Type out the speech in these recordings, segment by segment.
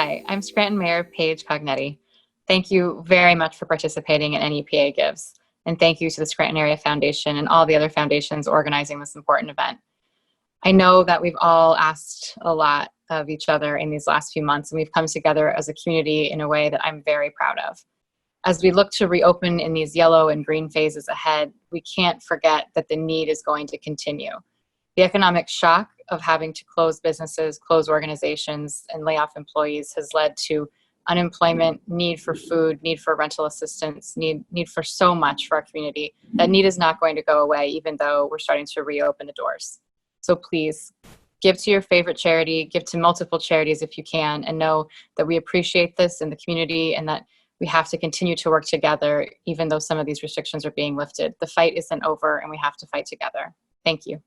Hi, I'm Scranton Mayor Paige Cognetti. Thank you very much for participating in NEPA Gives, and thank you to the Scranton Area Foundation and all the other foundations organizing this important event. I know that we've all asked a lot of each other in these last few months, and we've come together as a community in a way that I'm very proud of. As we look to reopen in these yellow and green phases ahead, we can't forget that the need is going to continue. The economic shock of having to close businesses, close organizations, and lay off employees has led to unemployment, need for food, need for rental assistance, need for so much for our community. That need is not going to go away, even though we're starting to reopen the doors. So please, give to your favorite charity, give to multiple charities if you can, and know that we appreciate this in the community and that we have to continue to work together, even though some of these restrictions are being lifted. The fight isn't over, and we have to fight together. Thank you.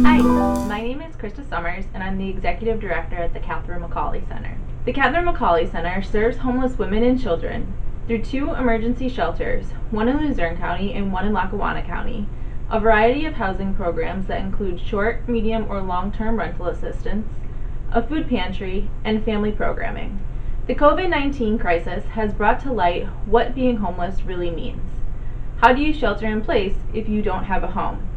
Hi, my name is Krista Summers, and I'm the Executive Director at the Catherine McAuley Center. The Catherine McAuley Center serves homeless women and children through 2 emergency shelters, one in Luzerne County and one in Lackawanna County, a variety of housing programs that include short, medium, or long-term rental assistance, a food pantry, and family programming. The COVID-19 crisis has brought to light what being homeless really means. How do you shelter in place if you don't have a home?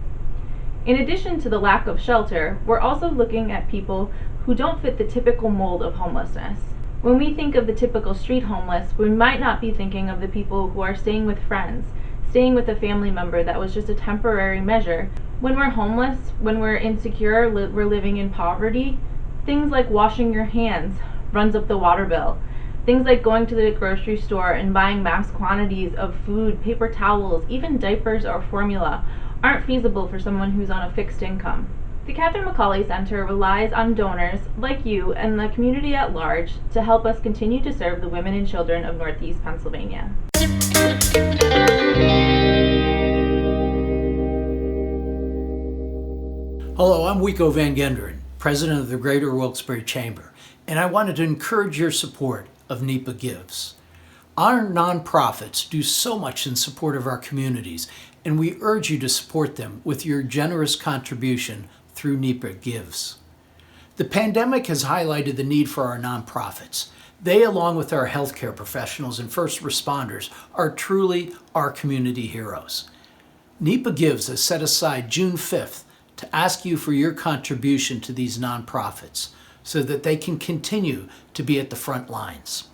In addition to the lack of shelter, we're also looking at people who don't fit the typical mold of homelessness. When we think of the typical street homeless, we might not be thinking of the people who are staying with friends, staying with a family member that was just a temporary measure. When we're homeless, when we're insecure, we're living in poverty, things like washing your hands runs up the water bill. Things like going to the grocery store and buying mass quantities of food, paper towels, even diapers or formula aren't feasible for someone who's on a fixed income. The Catherine McAuley Center relies on donors like you and the community at large to help us continue to serve the women and children of Northeast Pennsylvania. Hello, I'm Wico Van Genderen, President of the Greater Wilkes-Barre Chamber, and I wanted to encourage your support of NEPA Gives. Our nonprofits do so much in support of our communities, and we urge you to support them with your generous contribution through NEPA Gives. The pandemic has highlighted the need for our nonprofits. They, along with our healthcare professionals and first responders, are truly our community heroes. NEPA Gives has set aside June 5th to ask you for your contribution to these nonprofits so that they can continue to be at the front lines.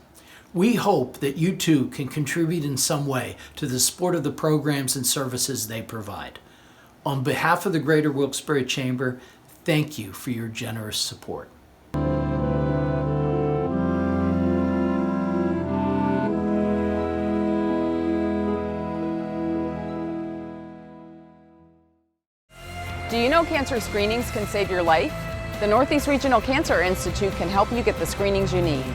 We hope that you too can contribute in some way to the support of the programs and services they provide. On behalf of the Greater Wilkes-Barre Chamber, thank you for your generous support. Do you know cancer screenings can save your life? The Northeast Regional Cancer Institute can help you get the screenings you need.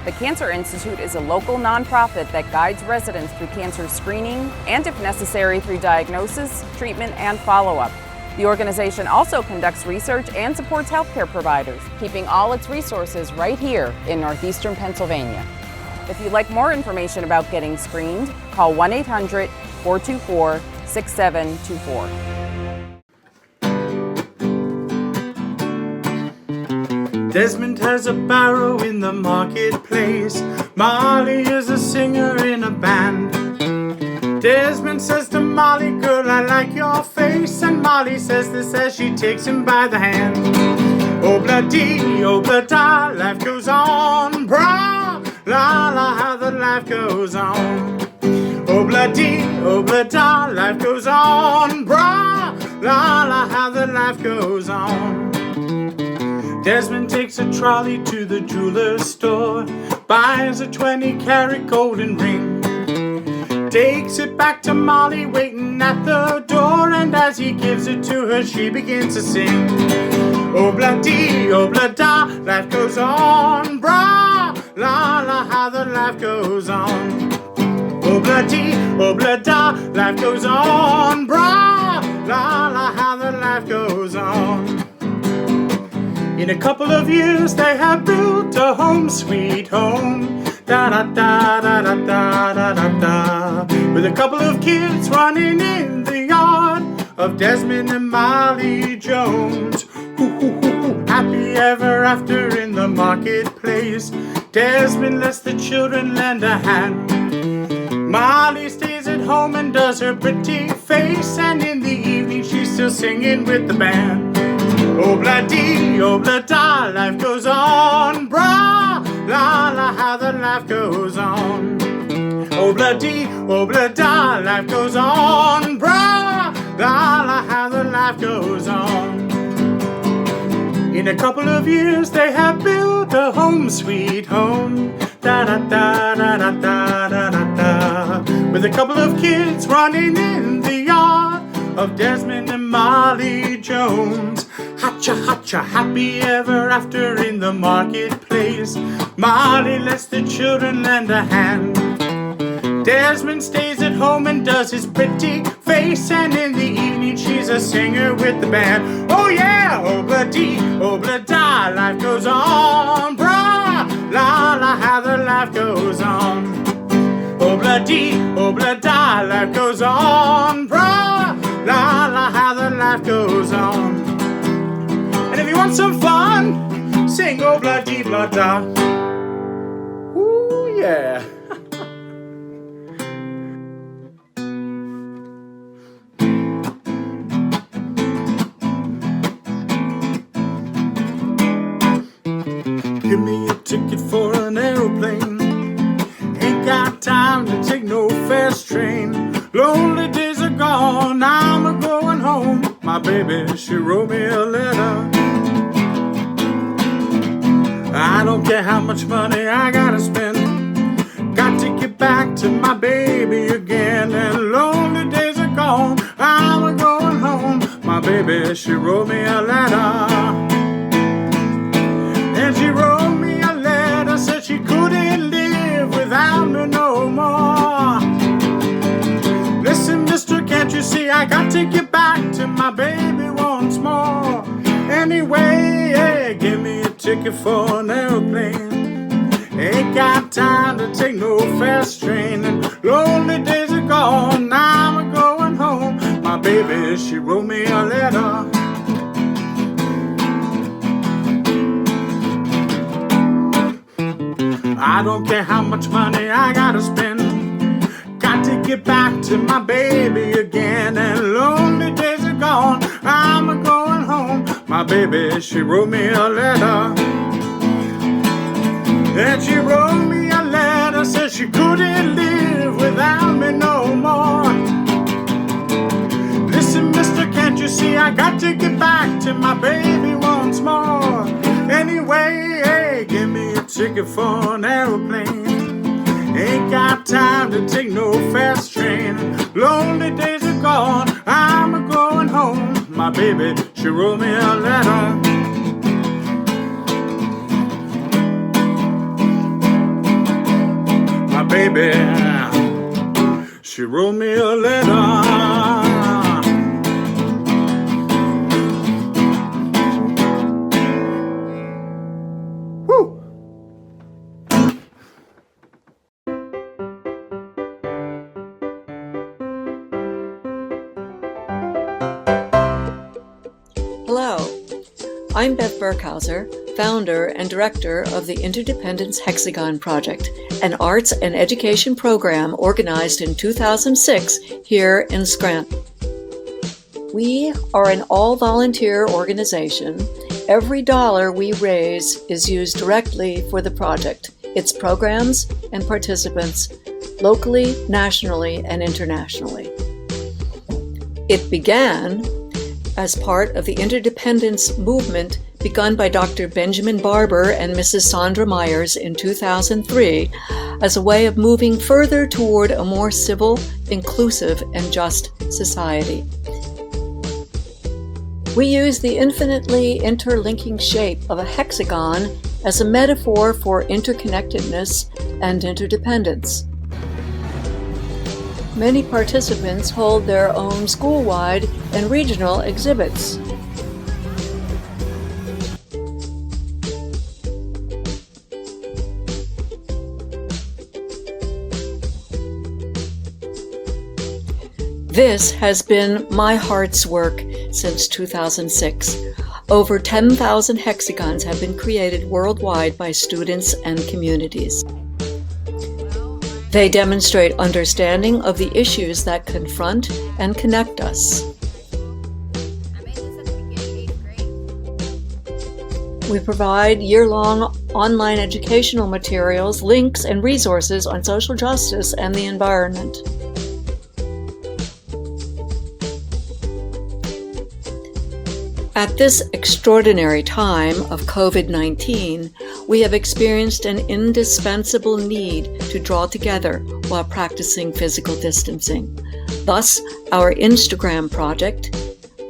The Cancer Institute is a local nonprofit that guides residents through cancer screening and, if necessary, through diagnosis, treatment, and follow-up. The organization also conducts research and supports healthcare providers, keeping all its resources right here in Northeastern Pennsylvania. If you'd like more information about getting screened, call 1-800-424-6724. Desmond has a barrow in the marketplace. Molly is a singer in a band. Desmond says to Molly, girl, I like your face. And Molly says this as she takes him by the hand. Oh-blah-dee, oh-blah-da, life goes on. Bra, la-la, how the life goes on. Oh-blah-dee, oh-blah-da, life goes on. Bra, la-la, how the life goes on. Desmond takes a trolley to the jeweler's store, buys a 20-carat golden ring, takes it back to Molly waiting at the door, and as he gives it to her, she begins to sing. Oh-blah-dee, oh-blah-da, life goes on. Bra, la-la, how the life goes on. Oh-blah-dee, oh-blah-da, life goes on. Bra, la-la, how the life goes on. In a couple of years they have built a home sweet home, da-da-da-da-da-da-da-da-da, with a couple of kids running in the yard, of Desmond and Molly Jones. Happy ever after in the marketplace. Desmond lets the children lend a hand. Molly stays at home and does her pretty face, and in the evening she's still singing with the band. Obla-dee, obla-da, life goes on, brah, la-la, how the life goes on. Obla-dee, obla-da, life goes on, brah, la-la, how the life goes on. In a couple of years they have built a home sweet home, da-da-da-da-da-da-da-da, with a couple of kids running in the yard of Desmond and Molly Jones. Hatcha, hatcha, happy ever after in the marketplace. Molly lets the children lend a hand. Desmond stays at home and does his pretty face, and in the evening she's a singer with the band. Oh yeah, obla-dee, obla-da, life goes on, brah, la-la, how the life goes on. Obla-dee, obla-da, life goes on, brah, la-la, how the life goes on. And if you want some fun, sing obla-dee-bla-da. Ooh yeah. Give me a ticket for an aeroplane. Ain't got time to take no fast train. Lonely days are gone, I'm a-going home. My baby, she wrote me a letter. I don't care how much money I gotta spend. Got to get back to my baby again. And lonely days are gone, I'm a-going home. My baby, she wrote me a letter. And she wrote me a letter, said she couldn't live without me no more. Listen, mister, can't you see I got to get back to my baby once more. Anyway, yeah, give me a ticket for an aeroplane. Ain't got time to take no fast train. And lonely days are gone, I'm a-going home. My baby, she wrote me a letter. I don't care how much money I gotta spend. Got to get back to my baby again. And lonely days are gone, I'm a-going home. My baby, she wrote me a letter. And she wrote me a letter, said she couldn't live without me no more. Listen, mister, can't you see I got to get back to my baby once more. Anyway, hey, give me a ticket for an aeroplane. Ain't got time to take no fast train. Lonely days are gone, I'm a-going home. My baby, she wrote me a letter. My baby, she wrote me a letter. Hello, I'm Beth Burkhauser, founder and director of the Interdependence Hexagon Project, an arts and education program organized in 2006 here in Scranton. We are an all-volunteer organization. Every dollar we raise is used directly for the project, its programs and participants, locally, nationally, and internationally. It began as part of the Interdependence movement begun by Dr. Benjamin Barre and Mrs. Sandra Myers in 2003 as a way of moving further toward a more civil, inclusive, and just society. We use the infinitely interlinking shape of a hexagon as a metaphor for interconnectedness and interdependence. Many participants hold their own school-wide and regional exhibits. This has been my heart's work since 2006. Over 10,000 hexagons have been created worldwide by students and communities. They demonstrate understanding of the issues that confront and connect us. We provide year-long online educational materials, links, and resources on social justice and the environment. At this extraordinary time of COVID-19, we have experienced an indispensable need to draw together while practicing physical distancing. Thus, our Instagram project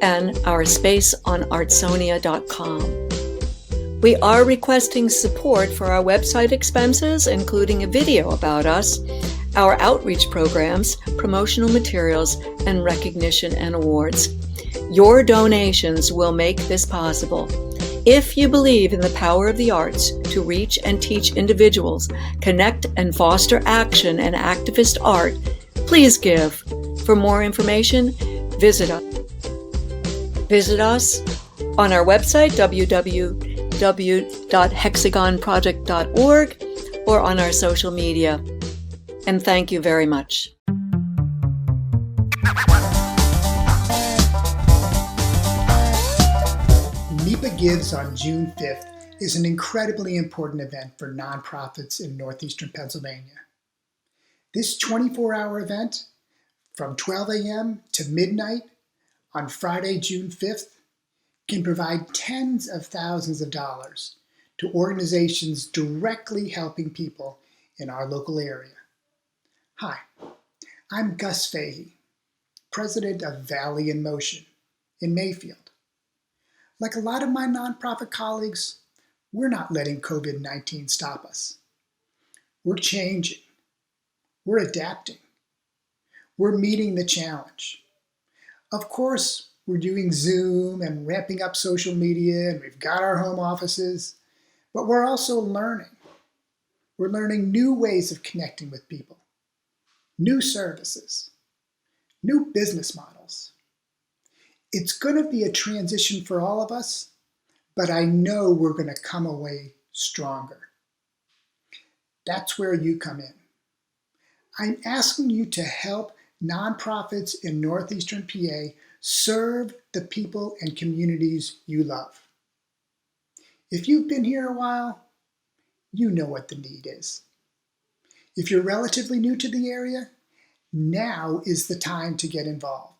and our space on artsonia.com. We are requesting support for our website expenses, including a video about us, our outreach programs, promotional materials, and recognition and awards. Your donations will make this possible. If you believe in the power of the arts to reach and teach individuals, connect and foster action and activist art, please give. For more information, visit us. Visit us on our website, www.hexagonproject.org, or on our social media. And thank you very much. NEPA Gives on June 5th is an incredibly important event for nonprofits in Northeastern Pennsylvania. This 24-hour event from 12 a.m. to midnight on Friday, June 5th, can provide tens of thousands of dollars to organizations directly helping people in our local area. Hi, I'm Gus Fahey, president of Valley in Motion in Mayfield. Like a lot of my nonprofit colleagues, we're not letting COVID-19 stop us. We're changing. We're adapting. We're meeting the challenge. Of course, we're doing Zoom and ramping up social media, and we've got our home offices, but we're also learning. We're learning new ways of connecting with people, new services, new business models. It's going to be a transition for all of us, but I know we're going to come away stronger. That's where you come in. I'm asking you to help nonprofits in Northeastern PA serve the people and communities you love. If you've been here a while, you know what the need is. If you're relatively new to the area, now is the time to get involved.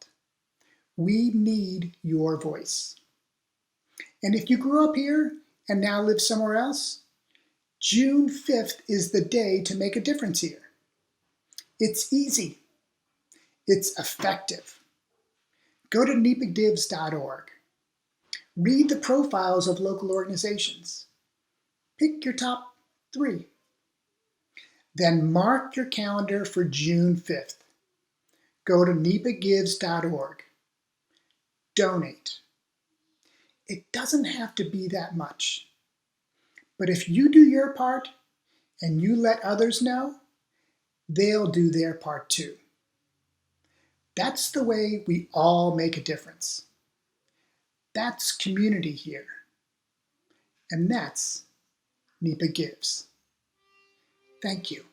We need your voice. And if you grew up here and now live somewhere else, June 5th is the day to make a difference here. It's easy. It's effective. Go to NEPAGives.org. Read the profiles of local organizations. Pick your top 3. Then mark your calendar for June 5th. Go to NEPAGives.org. Donate. It doesn't have to be that much. But if you do your part and you let others know, they'll do their part too. That's the way we all make a difference. That's community here. And that's NEPA Gives. Thank you.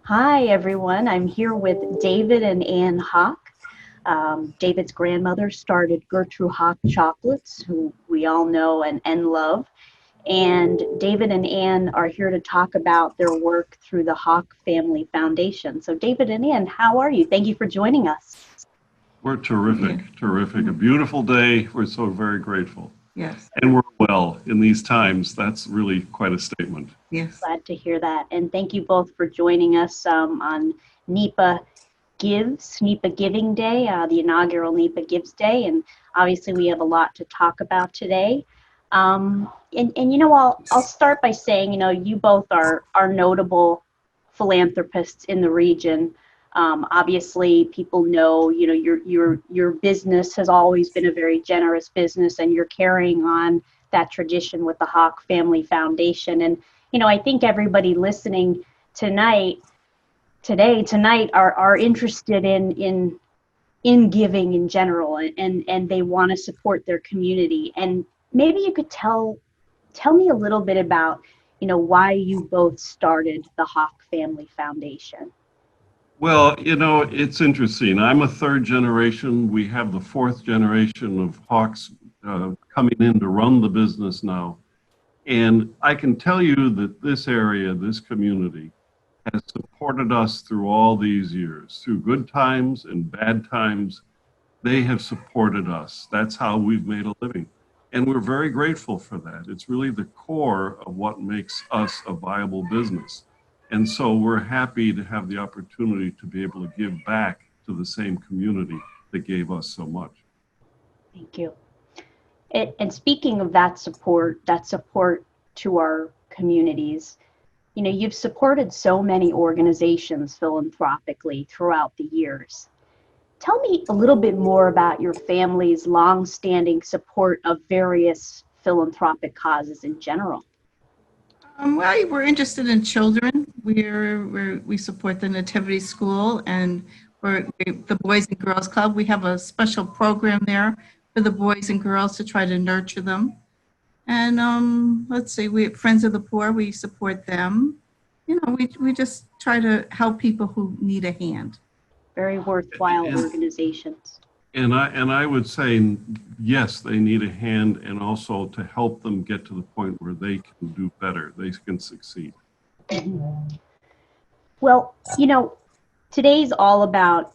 Hi, everyone. I'm here with David and Ann Hawk. David's grandmother started Gertrude Hawk Chocolates, who we all know and love. And David and Ann are here to talk about their work through the Hawk Family Foundation. So David and Ann, how are you? Thank you for joining us. We're terrific, terrific. A beautiful day. We're so very grateful. Yes. And we're well in these times. That's really quite a statement. Yes. Glad to hear that. And thank you both for joining us on NEPA Gives, NEPA Giving Day, the inaugural NEPA Gives Day. And obviously we have a lot to talk about today. And you know, I'll start by saying, you know, you both are notable philanthropists in the region. Obviously people know, you know, your business has always been a very generous business, and you're carrying on that tradition with the Hawk Family Foundation. And, you know, I think everybody listening tonight are interested in giving in general, and they want to support their community. And maybe you could tell me a little bit about, why you both started the Hawk Family Foundation. Well, it's interesting. I'm a third generation. We have the fourth generation of Hawks coming in to run the business now. And I can tell you that this area, this community, has supported us through all these years. Through good times and bad times, they have supported us. That's how we've made a living. And we're very grateful for that. It's really the core of what makes us a viable business. And so we're happy to have the opportunity to be able to give back to the same community that gave us so much. Thank you. And speaking of that support to our communities, you've supported so many organizations philanthropically throughout the years. Tell me a little bit more about your family's long-standing support of various philanthropic causes in general. Well, we're interested in children. We support the Nativity School, and the Boys and Girls Club. We have a special program there for the boys and girls to try to nurture them. And let's see, we Friends of the Poor, we support them. We just try to help people who need a hand. Very worthwhile organizations. And I would say, yes, they need a hand, and also to help them get to the point where they can do better, they can succeed. Well, today's all about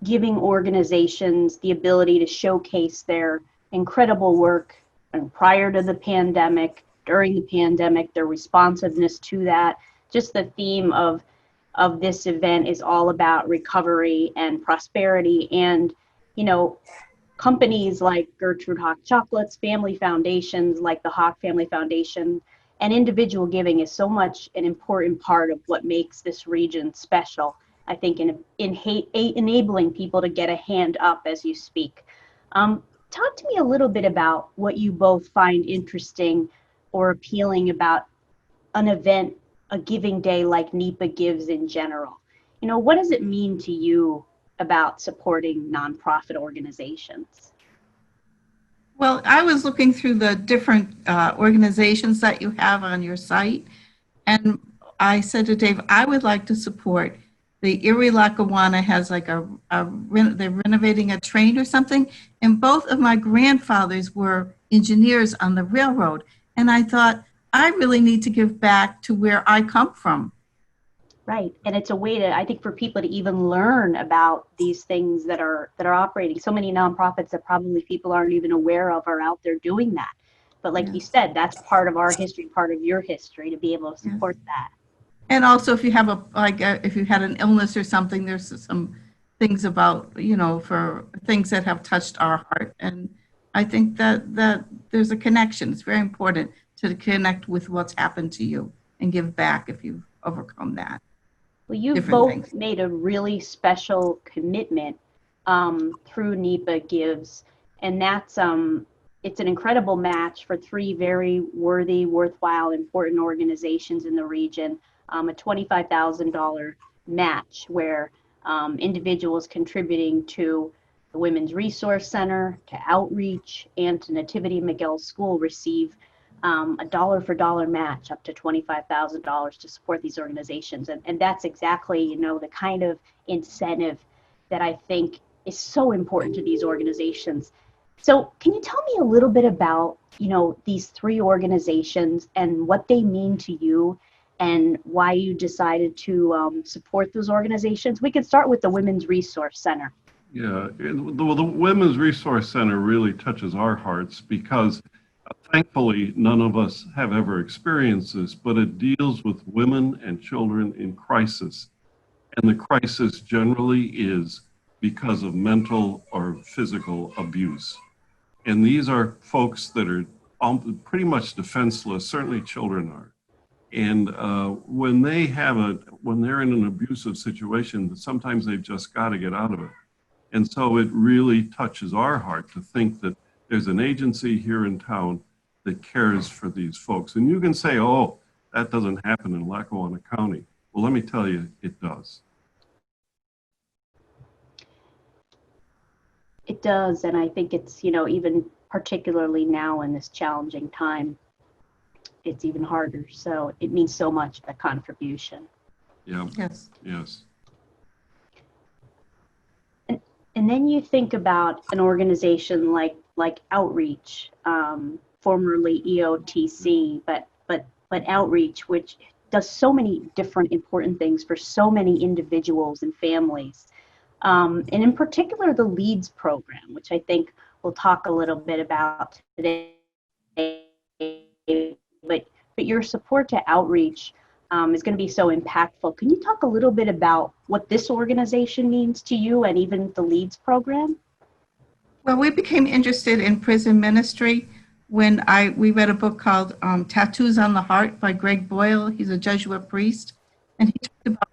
giving organizations the ability to showcase their incredible work and prior to the pandemic, during the pandemic, their responsiveness to that. Just the theme of this event is all about recovery and prosperity. And, companies like Gertrude Hawk Chocolates, family foundations like the Hawk Family Foundation, and individual giving is so much an important part of what makes this region special, I think, in enabling people to get a hand up as you speak. Talk to me a little bit about what you both find interesting or appealing about an event, a giving day like NEPA Gives in general. What does it mean to you about supporting nonprofit organizations? Well, I was looking through the different organizations that you have on your site, and I said to Dave, I would like to support the Erie Lackawanna has like they're renovating a train or something, and both of my grandfathers were engineers on the railroad, and I thought, I really need to give back to where I come from. Right, and it's a way to, I think, for people to even learn about these things that are operating. So many nonprofits that probably people aren't even aware of are out there doing that. But like you said, that's part of our history, part of your history, to be able to support that. And also, if you have if you had an illness or something, there's some things about, for things that have touched our heart. And I think that there's a connection. It's very important to connect with what's happened to you and give back if you've overcome that. Well, you've both made a really special commitment through NEPA Gives, and that's it's an incredible match for three very worthy, worthwhile, important organizations in the region. A $25,000 match where individuals contributing to the Women's Resource Center, to Outreach, and to Nativity McGill School receive a dollar-for-dollar match up to $25,000 to support these organizations. And that's exactly, the kind of incentive that I think is so important to these organizations. So can you tell me a little bit about, these three organizations and what they mean to you and why you decided to support those organizations? We could start with the Women's Resource Center. Yeah, the Women's Resource Center really touches our hearts because thankfully, none of us have ever experienced this, but it deals with women and children in crisis. And the crisis generally is because of mental or physical abuse. And these are folks that are pretty much defenseless, certainly children are. And when they're in an abusive situation, sometimes they've just got to get out of it. And so it really touches our heart to think that there's an agency here in town that cares for these folks. And you can say, oh, that doesn't happen in Lackawanna County. Well, let me tell you, it does. It does, and I think it's, even particularly now in this challenging time, it's even harder. So it means so much, that contribution. Yeah. Yes. Yes. And then you think about an organization like Outreach, formerly EOTC, but Outreach, which does so many different important things for so many individuals and families. And in particular, the LEADS program, which I think we'll talk a little bit about today. But your support to Outreach is going to be so impactful. Can you talk a little bit about what this organization means to you and even the LEADS program? Well, we became interested in prison ministry when we read a book called Tattoos on the Heart by Greg Boyle. He's a Jesuit priest, and he talked about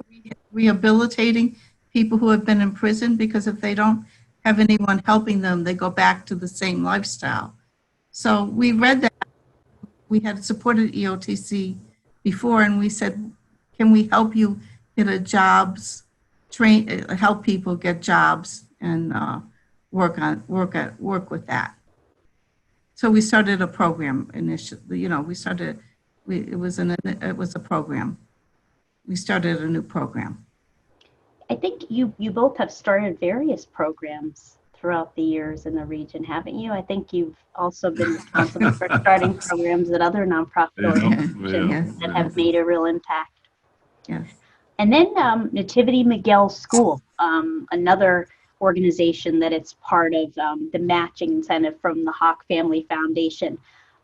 rehabilitating people who have been in prison, because if they don't have anyone helping them, they go back to the same lifestyle. So we read that. We had supported EOTC before, and we said, can we help you get a jobs, help people get jobs and work with that. So we started a program initially. It was a program. We started a new program. I think you both have started various programs throughout the years in the region, haven't you? I think you've also been responsible for starting programs at other nonprofit organizations that have made a real impact. Yes. And then Nativity Miguel School, another organization that it's part of the matching incentive from the Hawk Family Foundation.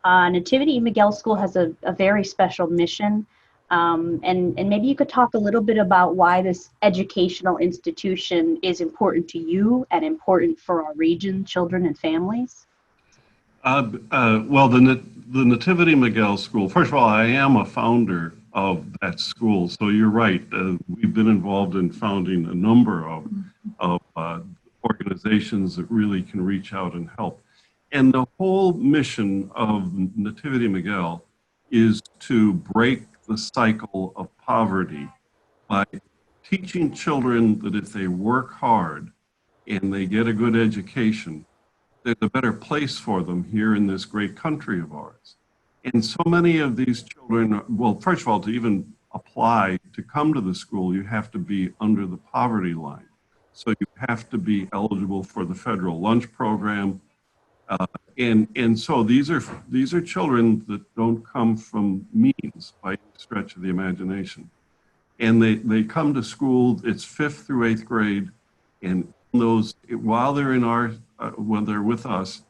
Nativity Miguel School has a very special mission. And maybe you could talk a little bit about why this educational institution is important to you and important for our region, children and families. Well, the Nativity Miguel School, first of all, I am a founder of that school. So you're right. We've been involved in founding a number of organizations that really can reach out and help. And the whole mission of Nativity Miguel is to break the cycle of poverty by teaching children that if they work hard and they get a good education, there's a better place for them here in this great country of ours. And so many of these children, well, first of all, to even apply to come to the school, you have to be under the poverty line. So you have to be eligible for the federal lunch program. And so these are children that don't come from means by any stretch of the imagination. And they come to school, it's 5th through 8th grade, and while they're when they're with us,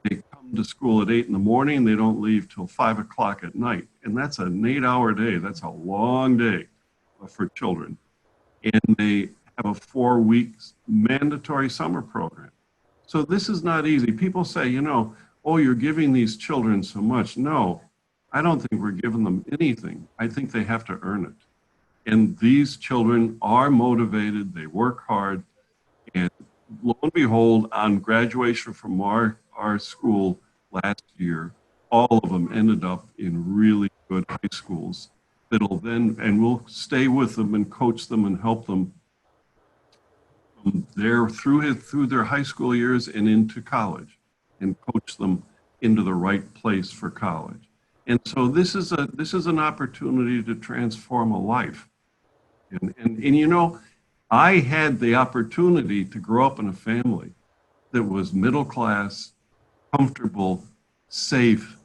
they come to school at 8 in the morning, they don't leave till 5 o'clock at night. And that's an 8-hour day, that's a long day for children. And they have a 4 weeks mandatory summer program. So this is not easy. People say, oh, you're giving these children so much. No, I don't think we're giving them anything. I think they have to earn it. And these children are motivated, they work hard, and lo and behold, on graduation from our school last year, all of them ended up in really good high schools that'll then, and we'll stay with them and coach them and help them there through their high school years and into college, and coach them into the right place for college. And so this is an opportunity to transform a life. And I had the opportunity to grow up in a family that was middle class, comfortable, safe,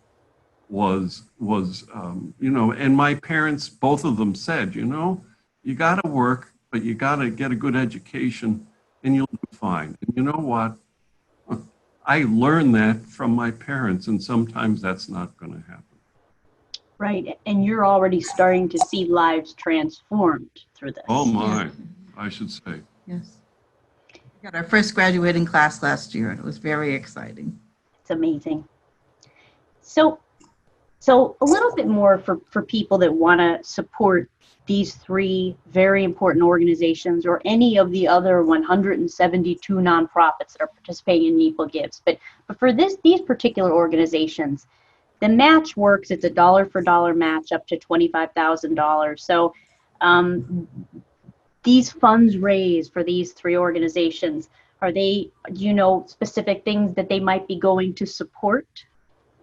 and my parents, both of them said, you got to work, but you got to get a good education and you'll do fine. And you know what? I learned that from my parents, and sometimes that's not going to happen. Right, and you're already starting to see lives transformed through this. Oh my, I should say. Yes. We got our first graduating class last year, and it was very exciting. It's amazing. So a little bit more for people that want to support these 3 very important organizations, or any of the other 172 nonprofits that are participating in NEPA Gives. But for these particular organizations, the match works. It's a dollar for dollar match up to $25,000. So These funds raised for these three organizations, do you know specific things that they might be going to support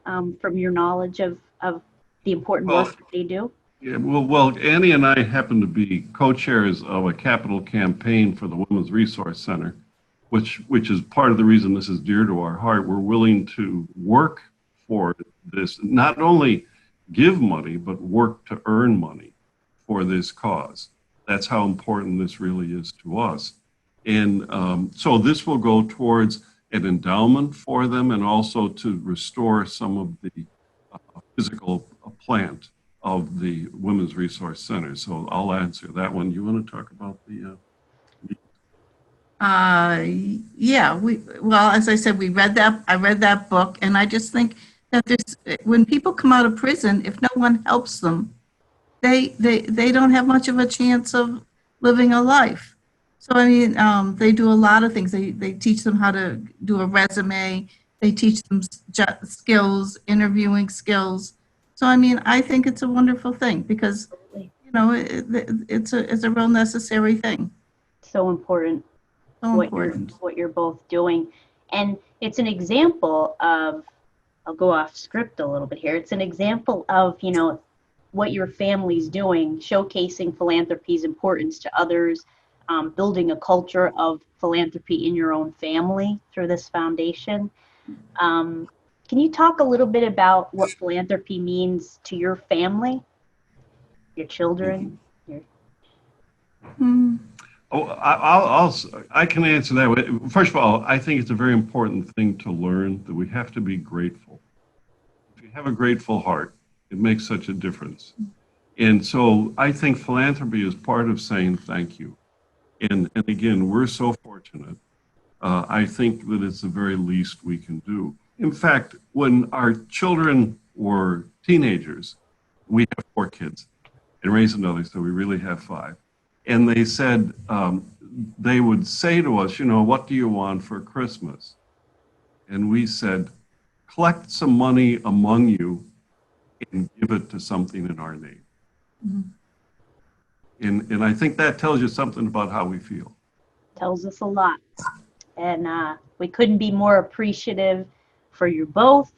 from your knowledge of the important work that they do? Yeah, well, Annie and I happen to be co-chairs of a capital campaign for the Women's Resource Center, which is part of the reason this is dear to our heart. We're willing to work for this, not only give money, but work to earn money for this cause. That's how important this really is to us. And so this will go towards an endowment for them and also to restore some of the physical plant of the Women's Resource Center. So I'll answer that one. You want to talk about the? Yeah. Well, as I said, I read that book, and I just think that when people come out of prison, if no one helps them, they don't have much of a chance of living a life. So I mean, they do a lot of things. They teach them how to do a resume. They teach them skills, interviewing skills. So I mean, I think it's a wonderful thing because, you know, it's a real necessary thing. So important. So important. What you're both doing, and it's an example of. I'll go off script a little bit here. It's an example of, you know, what your family's doing, showcasing philanthropy's importance to others, building a culture of philanthropy in your own family through this foundation. Can you talk a little bit about what philanthropy means to your family, your children? I can answer that. First of all, I think it's a very important thing to learn that we have to be grateful. If you have a grateful heart, it makes such a difference. And so I think philanthropy is part of saying thank you. And again, we're so fortunate. I think that it's the very least we can do. In fact, when our children were teenagers, we have 4 kids and raised another, so we really have 5. And they said, they would say to us, you know, what do you want for Christmas? And we said, collect some money among you and give it to something in our name. Mm-hmm. And I think that tells you something about how we feel. Tells us a lot. And we couldn't be more appreciative for you both,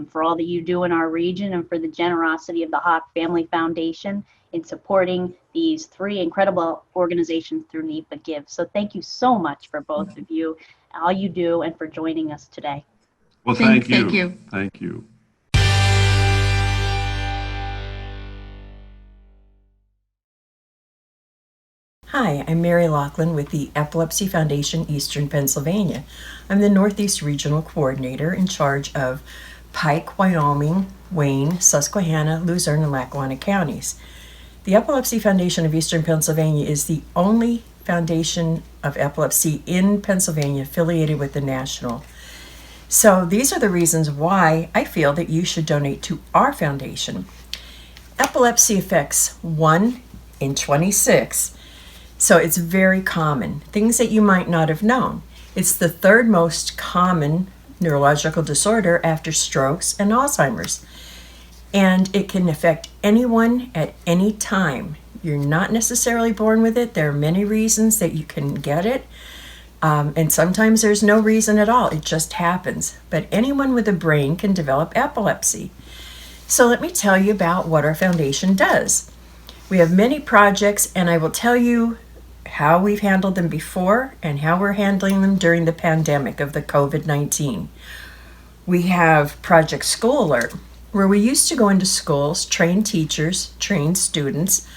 for all that you do in our region, and for the generosity of the Hawk Family Foundation in supporting these 3 incredible organizations through NEPA Gives. So thank you so much for both of you, all you do, and for joining us today. Well, thank you. Thank you. Thank you. Hi, I'm Mary Laughlin with the Epilepsy Foundation, Eastern Pennsylvania. I'm the Northeast Regional Coordinator in charge of Pike, Wyoming, Wayne, Susquehanna, Luzerne, and Lackawanna counties. The Epilepsy Foundation of Eastern Pennsylvania is the only foundation of epilepsy in Pennsylvania affiliated with the national. So these are the reasons why I feel that you should donate to our foundation. Epilepsy affects 1 in 26. So it's very common, things that you might not have known. It's the 3rd most common neurological disorder after strokes and Alzheimer's. And it can affect anyone at any time. You're not necessarily born with it. There are many reasons that you can get it. And sometimes there's no reason at all. It just happens. But anyone with a brain can develop epilepsy. So let me tell you about what our foundation does. We have many projects, and I will tell you how we've handled them before and how we're handling them during the pandemic of the COVID-19. We have Project School Alert, where we used to go into schools, train teachers, train students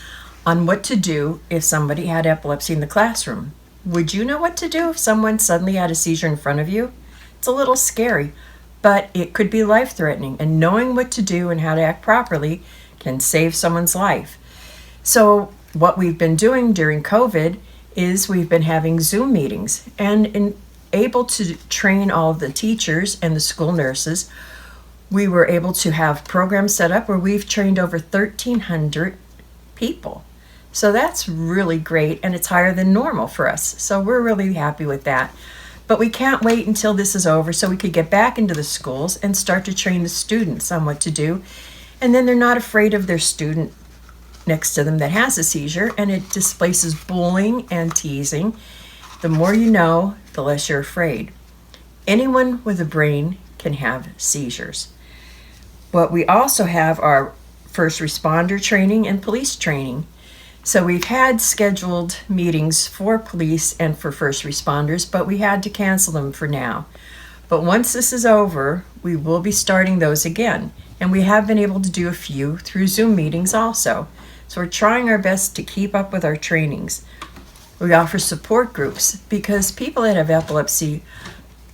on what to do if somebody had epilepsy in the classroom. Would you know what to do if someone suddenly had a seizure in front of you? It's a little scary, but it could be life-threatening, and knowing what to do and how to act properly can save someone's life. So what we've been doing during COVID is we've been having Zoom meetings and able to train all of the teachers and the school nurses. We were able to have programs set up where we've trained over 1,300 people. So that's really great, and it's higher than normal for us. So we're really happy with that. But we can't wait until this is over so we could get back into the schools and start to train the students on what to do. And then they're not afraid of their student next to them that has a seizure, and it displaces bullying and teasing. The more you know, the less you're afraid. Anyone with a brain can have seizures. But we also have our first responder training and police training. So we've had scheduled meetings for police and for first responders, but we had to cancel them for now. But once this is over, we will be starting those again. And we have been able to do a few through Zoom meetings also. So we're trying our best to keep up with our trainings. We offer support groups because people that have epilepsy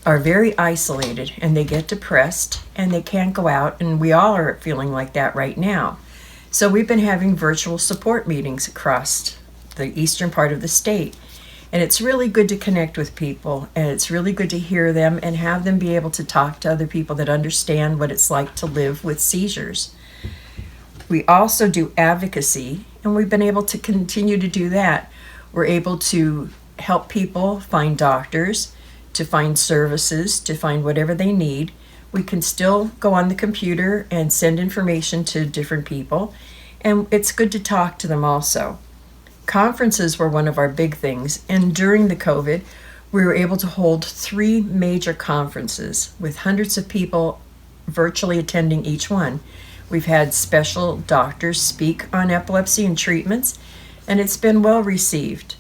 are very isolated and they get depressed and they can't go out, and we all are feeling like that right now. So we've been having virtual support meetings across the eastern part of the state. And it's really good to connect with people, and it's really good to hear them and have them be able to talk to other people that understand what it's like to live with seizures. We also do advocacy, and we've been able to continue to do that. We're able to help people find doctors, to find services, to find whatever they need. We can still go on the computer and send information to different people, and it's good to talk to them also. Conferences were one of our big things, and during the COVID, we were able to hold 3 major conferences with hundreds of people virtually attending each one. We've had special doctors speak on epilepsy and treatments, and it's been well received.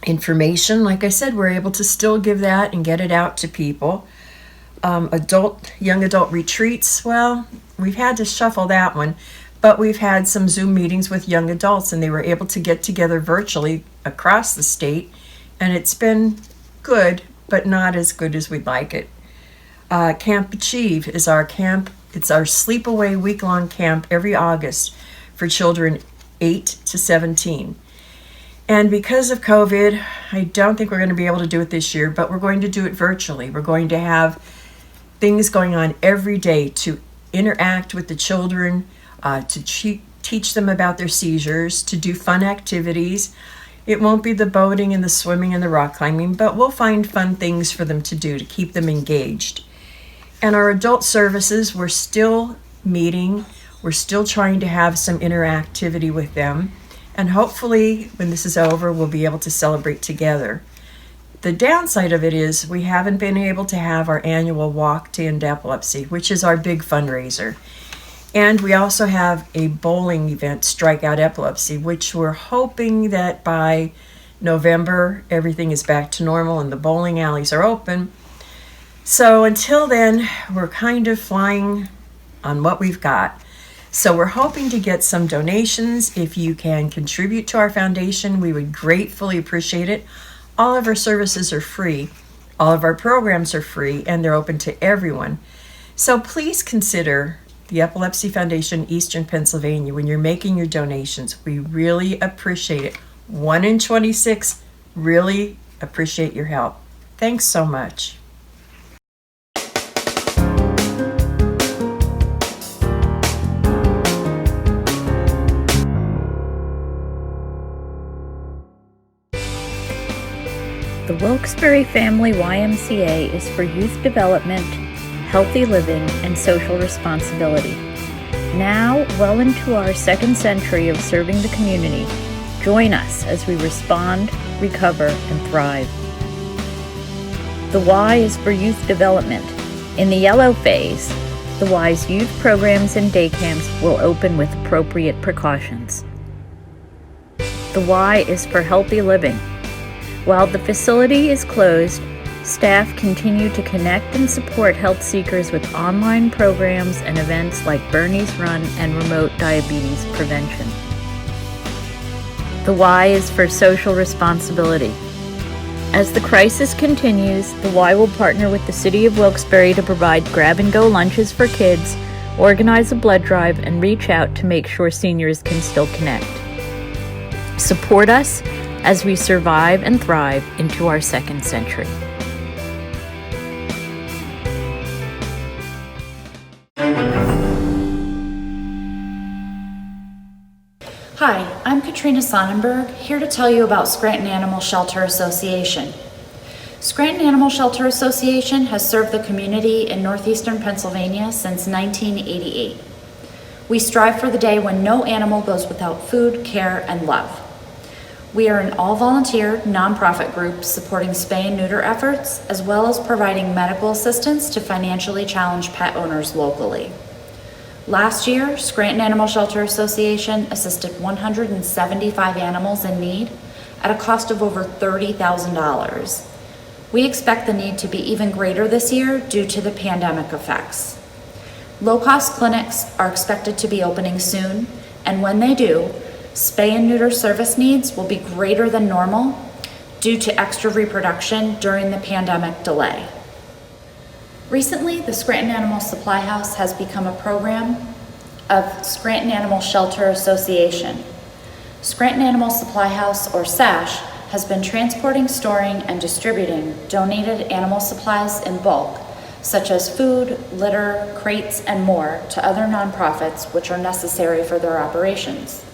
Information, like I said, we're able to still give that and get it out to people. Young adult retreats, well, we've had to shuffle that one, but we've had some Zoom meetings with young adults, and they were able to get together virtually across the state, and it's been good, but not as good as we'd like it. Camp Achieve is our camp. It's our sleepaway week-long camp every August for children 8 to 17. And because of COVID, I don't think we're going to be able to do it this year, but we're going to do it virtually. We're going to have things going on every day to interact with the children, to teach them about their seizures, to do fun activities. It won't be the boating and the swimming and the rock climbing, but we'll find fun things for them to do to keep them engaged. And our adult services, we're still meeting. We're still trying to have some interactivity with them. And hopefully, when this is over, we'll be able to celebrate together. The downside of it is we haven't been able to have our annual walk to End Epilepsy, which is our big fundraiser. And we also have a bowling event, Strike Out Epilepsy, which we're hoping that by November, everything is back to normal and the bowling alleys are open. So until then, we're kind of flying on what we've got. So we're hoping to get some donations. If you can contribute to our foundation, we would gratefully appreciate it. All of our services are free. All of our programs are free, and they're open to everyone. So please consider the Epilepsy Foundation Eastern Pennsylvania when you're making your donations. We really appreciate it. 1 in 26 really appreciate your help. Thanks so much. The Wilkes-Barre Family YMCA is for youth development, healthy living, and social responsibility. Now, well into our 2nd century of serving the community, join us as we respond, recover, and thrive. The Y is for youth development. In the yellow phase, the Y's youth programs and day camps will open with appropriate precautions. The Y is for healthy living. While the facility is closed, staff continue to connect and support health seekers with online programs and events like Bernie's Run and remote diabetes prevention. The Y is for social responsibility. As the crisis continues, the Y will partner with the City of Wilkes-Barre to provide grab-and-go lunches for kids, organize a blood drive, and reach out to make sure seniors can still connect. Support us as we survive and thrive into our 2nd century. Hi, I'm Katrina Sonnenberg, here to tell you about Scranton Animal Shelter Association. Scranton Animal Shelter Association has served the community in northeastern Pennsylvania since 1988. We strive for the day when no animal goes without food, care, and love. We are an all-volunteer, nonprofit group supporting spay and neuter efforts, as well as providing medical assistance to financially challenged pet owners locally. Last year, Scranton Animal Shelter Association assisted 175 animals in need at a cost of over $30,000. We expect the need to be even greater this year due to the pandemic effects. Low-cost clinics are expected to be opening soon, and when they do, spay and neuter service needs will be greater than normal due to extra reproduction during the pandemic delay. Recently, the Scranton Animal Supply House has become a program of Scranton Animal Shelter Association. Scranton Animal Supply House, or SASH, has been transporting, storing, and distributing donated animal supplies in bulk, such as food, litter, crates, and more, to other nonprofits which are necessary for their operations.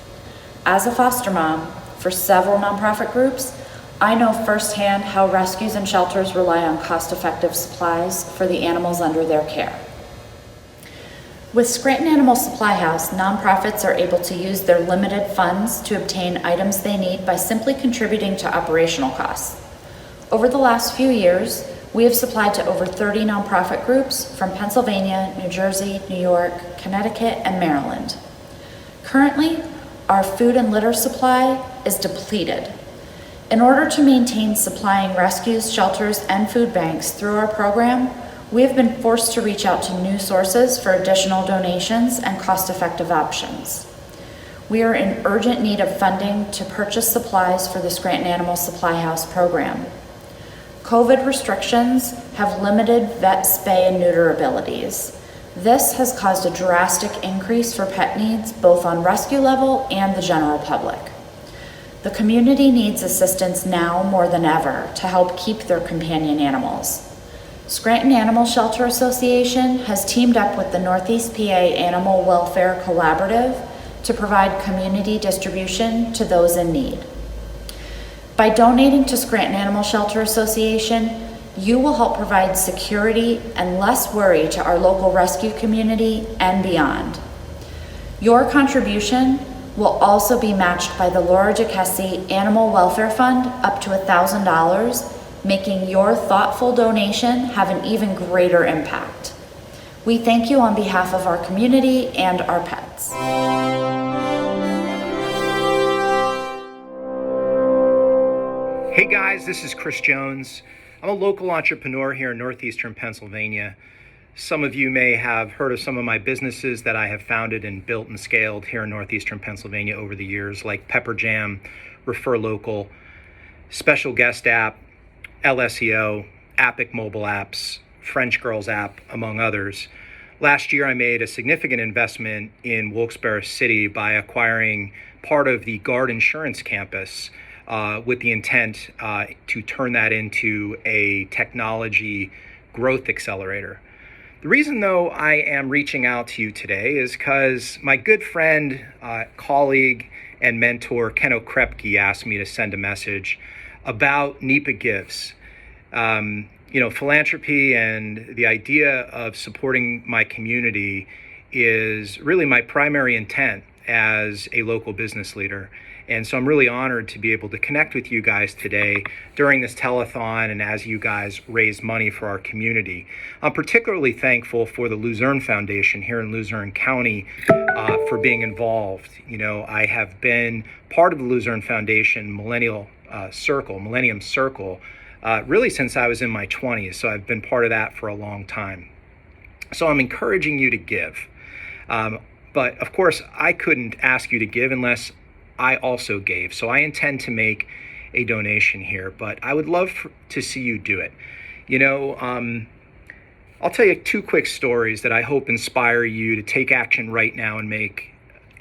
As a foster mom for several nonprofit groups, I know firsthand how rescues and shelters rely on cost-effective supplies for the animals under their care. With Scranton Animal Supply House, nonprofits are able to use their limited funds to obtain items they need by simply contributing to operational costs. Over the last few years, we have supplied to over 30 nonprofit groups from Pennsylvania, New Jersey, New York, Connecticut, and Maryland. Currently, our food and litter supply is depleted. In order to maintain supplying rescues, shelters, and food banks through our program, we have been forced to reach out to new sources for additional donations and cost-effective options. We are in urgent need of funding to purchase supplies for the Scranton Animal Supply House program. COVID restrictions have limited vet spay and neuter abilities. This has caused a drastic increase for pet needs both on rescue level and the general public. The community needs assistance now more than ever to help keep their companion animals. Scranton Animal Shelter Association has teamed up with the Northeast PA Animal Welfare Collaborative to provide community distribution to those in need. By donating to Scranton Animal Shelter Association, you will help provide security and less worry to our local rescue community and beyond. Your contribution will also be matched by the Laura Jacassi Animal Welfare Fund up to $1,000, making your thoughtful donation have an even greater impact. We thank you on behalf of our community and our pets. Hey guys, this is Chris Jones. I'm a local entrepreneur here in Northeastern Pennsylvania. Some of you may have heard of some of my businesses that I have founded and built and scaled here in Northeastern Pennsylvania over the years, like Pepper Jam, Refer Local, Special Guest App, LSEO, Epic Mobile Apps, French Girls App, among others. Last year, I made a significant investment in Wilkes-Barre City by acquiring part of the Guard Insurance campus with the intent to turn that into a technology growth accelerator. The reason, though, I am reaching out to you today is because my good friend, colleague, and mentor, Ken Okrepke, asked me to send a message about NEPA Gives. Philanthropy and the idea of supporting my community is really my primary intent as a local business leader. And so I'm really honored to be able to connect with you guys today during this telethon and as you guys raise money for our community. I'm particularly thankful for the Luzerne Foundation here in Luzerne County for being involved. I have been part of the Luzerne Foundation Millennium Circle, really since I was in my 20s. So I've been part of that for a long time. So I'm encouraging you to give. But of course, I couldn't ask you to give unless I also gave. So I intend to make a donation here, but I would love to see you do it. I'll tell you two quick stories that I hope inspire you to take action right now and make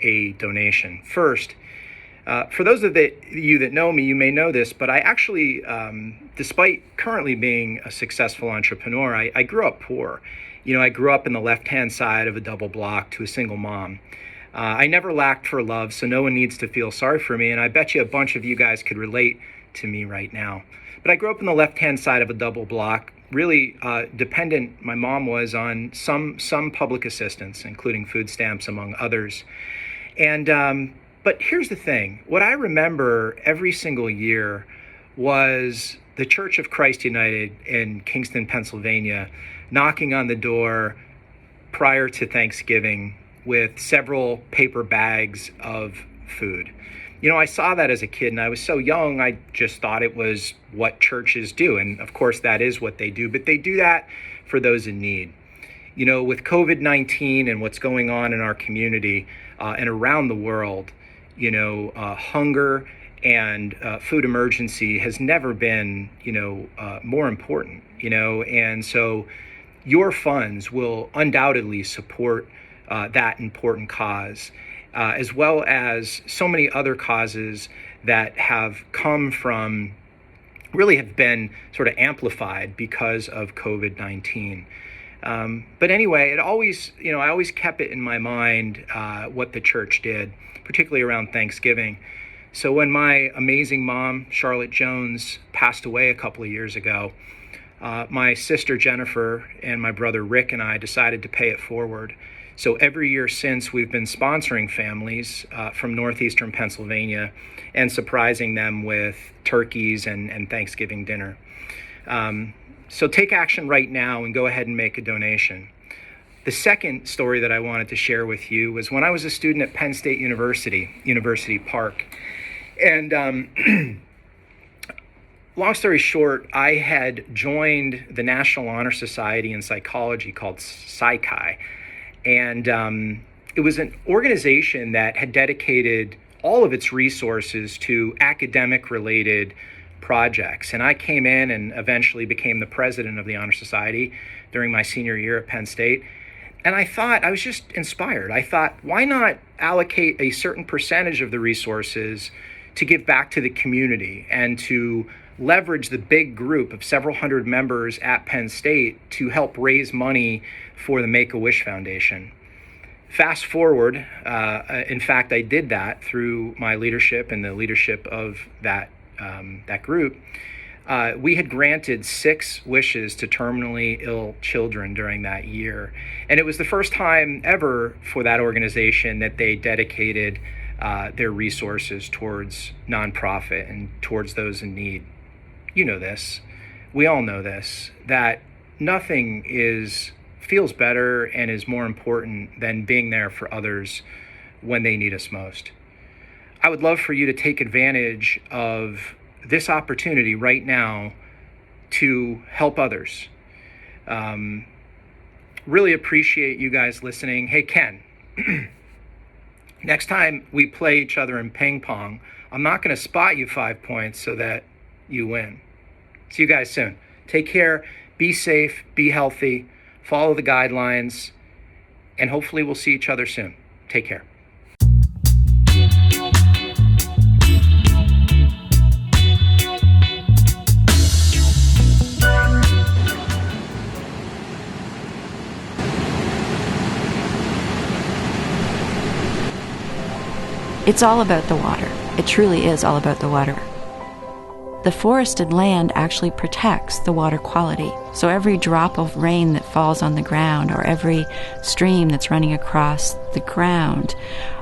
a donation. First, for those of you that know me, you may know this, but I actually, despite currently being a successful entrepreneur, I grew up poor. I grew up in the left-hand side of a double block to a single mom. I never lacked for love, so no one needs to feel sorry for me, and I bet you a bunch of you guys could relate to me right now. But I grew up in the left-hand side of a double block really dependent, my mom was, on some public assistance, including food stamps, among others. And but here's the thing. What I remember every single year was the Church of Christ United in Kingston, Pennsylvania, knocking on the door prior to Thanksgiving with several paper bags of food. You know, I saw that as a kid, and I was so young, I just thought it was what churches do. And of course, that is what they do, but they do that for those in need. You know, with COVID-19 and what's going on in our community and around the world, you know, hunger and food emergency has never been, you know, more important, you know, and so your funds will undoubtedly support that important cause, as well as so many other causes that have come from, really have been sort of amplified because of COVID-19. But anyway, it always, you know, I always kept it in my mind what the church did, particularly around Thanksgiving. So when my amazing mom, Charlotte Jones, passed away a couple of years ago, my sister Jennifer and my brother Rick and I decided to pay it forward. So every year since, we've been sponsoring families from Northeastern Pennsylvania and surprising them with turkeys and Thanksgiving dinner. So take action right now and go ahead and make a donation. The second story that I wanted to share with you was when I was a student at Penn State University Park. And long story short, I had joined the National Honor Society in Psychology called PsyChi. And it was an organization that had dedicated all of its resources to academic-related projects. And I came in and eventually became the president of the Honor Society during my senior year at Penn State. And I thought, I was just inspired. I thought, why not allocate a certain percentage of the resources to give back to the community and to leverage the big group of several hundred members at Penn State to help raise money for the Make-A-Wish Foundation. Fast forward, in fact, I did that through my leadership and the leadership of that group. We had granted 6 wishes to terminally ill children during that year. And it was the first time ever for that organization that they dedicated their resources towards nonprofit and towards those in need. You know this, we all know this, that nothing feels better and is more important than being there for others when they need us most. I would love for you to take advantage of this opportunity right now to help others. Really appreciate you guys listening. Hey, Ken, next time we play each other in ping pong, I'm not going to spot you 5 points so that you win. See you guys soon. Take care, be safe, be healthy, follow the guidelines, and hopefully we'll see each other soon. Take care. It's all about the water. It truly is all about the water. The forested land actually protects the water quality. So every drop of rain that falls on the ground or every stream that's running across the ground,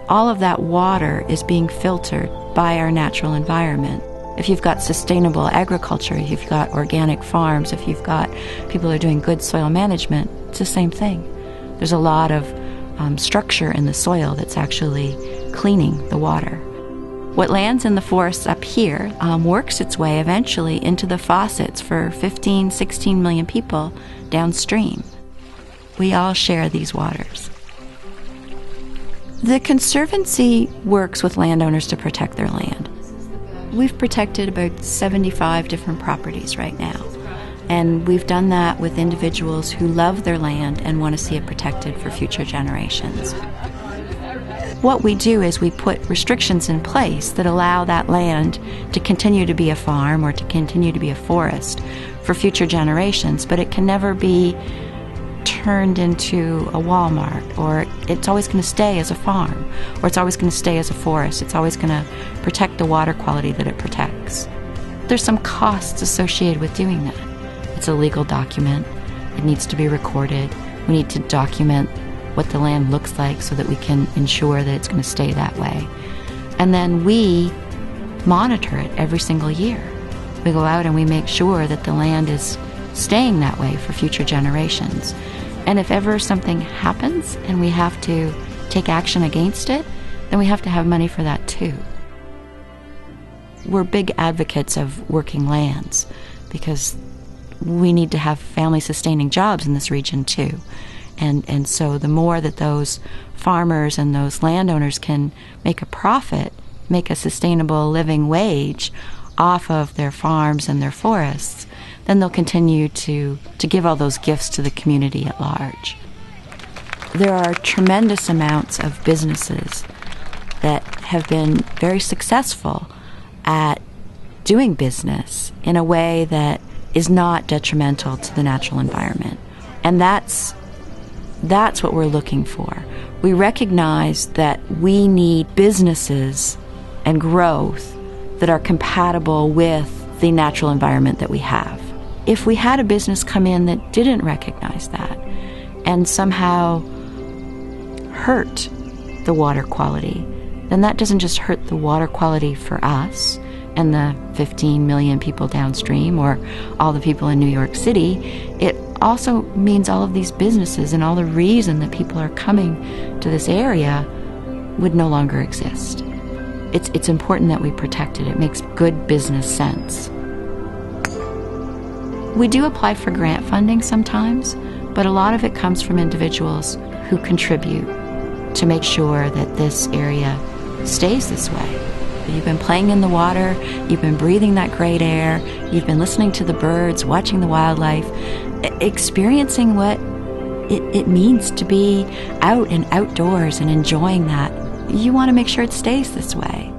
all of that water is being filtered by our natural environment. If you've got sustainable agriculture, if you've got organic farms, if you've got people who are doing good soil management, it's the same thing. There's a lot of structure in the soil that's actually cleaning the water. What lands in the forests up here works its way eventually into the faucets for 15, 16 million people downstream. We all share these waters. The Conservancy works with landowners to protect their land. We've protected about 75 different properties right now. And we've done that with individuals who love their land and want to see it protected for future generations. What we do is we put restrictions in place that allow that land to continue to be a farm or to continue to be a forest for future generations, but it can never be turned into a Walmart, or it's always going to stay as a farm, or it's always going to stay as a forest. It's always going to protect the water quality that it protects. There's some costs associated with doing that. It's a legal document. It needs to be recorded. We need to document what the land looks like so that we can ensure that it's going to stay that way. And then we monitor it every single year. We go out and we make sure that the land is staying that way for future generations. And if ever something happens and we have to take action against it, then we have to have money for that too. We're big advocates of working lands because we need to have family-sustaining jobs in this region too. And so the more that those farmers and those landowners can make a profit, make a sustainable living wage off of their farms and their forests, then they'll continue to give all those gifts to the community at large. There are tremendous amounts of businesses that have been very successful at doing business in a way that is not detrimental to the natural environment. And that's what we're looking for. We recognize that we need businesses and growth that are compatible with the natural environment that we have. If we had a business come in that didn't recognize that and somehow hurt the water quality, then that doesn't just hurt the water quality for us and the 15 million people downstream or all the people in New York City, it also means all of these businesses and all the reason that people are coming to this area would no longer exist. It's important that we protect it. It makes good business sense. We do apply for grant funding sometimes, but a lot of it comes from individuals who contribute to make sure that this area stays this way. You've been playing in the water, you've been breathing that great air, you've been listening to the birds, watching the wildlife, experiencing what it means to be out and outdoors and enjoying that. You want to make sure it stays this way.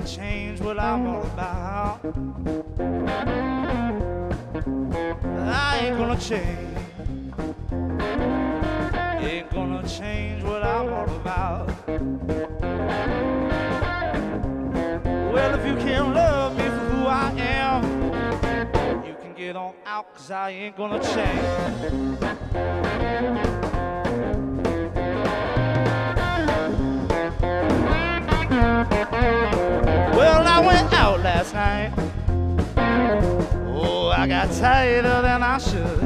Change what I'm all about. I ain't gonna change. Ain't gonna change what I'm all about. Well, if you can't love me for who I am, you can get on out, 'cause I ain't gonna change. Well, I went out last night. Oh, I got tighter than I should.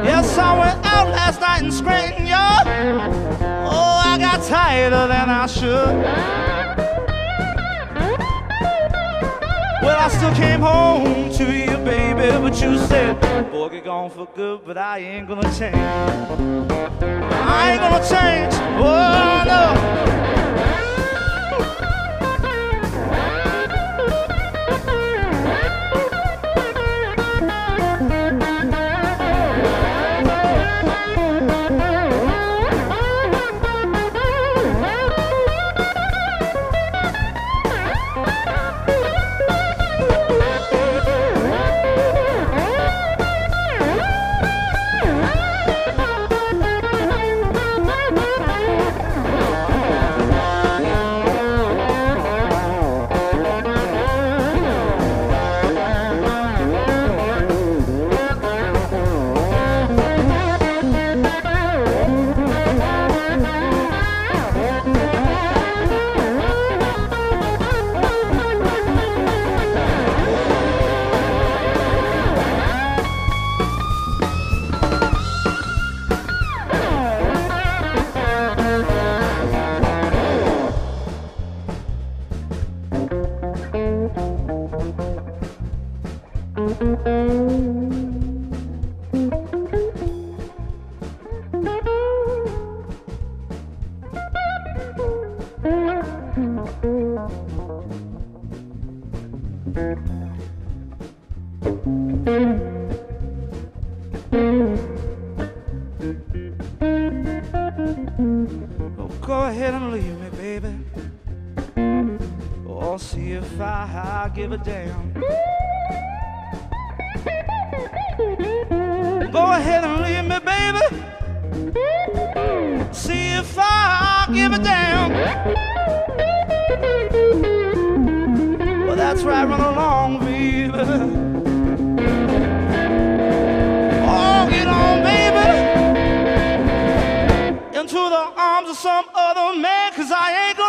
Yes, I went out last night in Scranton, yard. Oh, I got tighter than I should. Well, I still came home to you, baby, but you said, boy, get gone for good, but I ain't gonna change. I ain't gonna change, oh no. ahead and leave me, baby. Or see if I give a damn. Go ahead and leave me, baby. See if I give a damn. Well, that's right, run along, baby. Oh, get on, baby, into the arms of some other man, 'cause I ain't gonna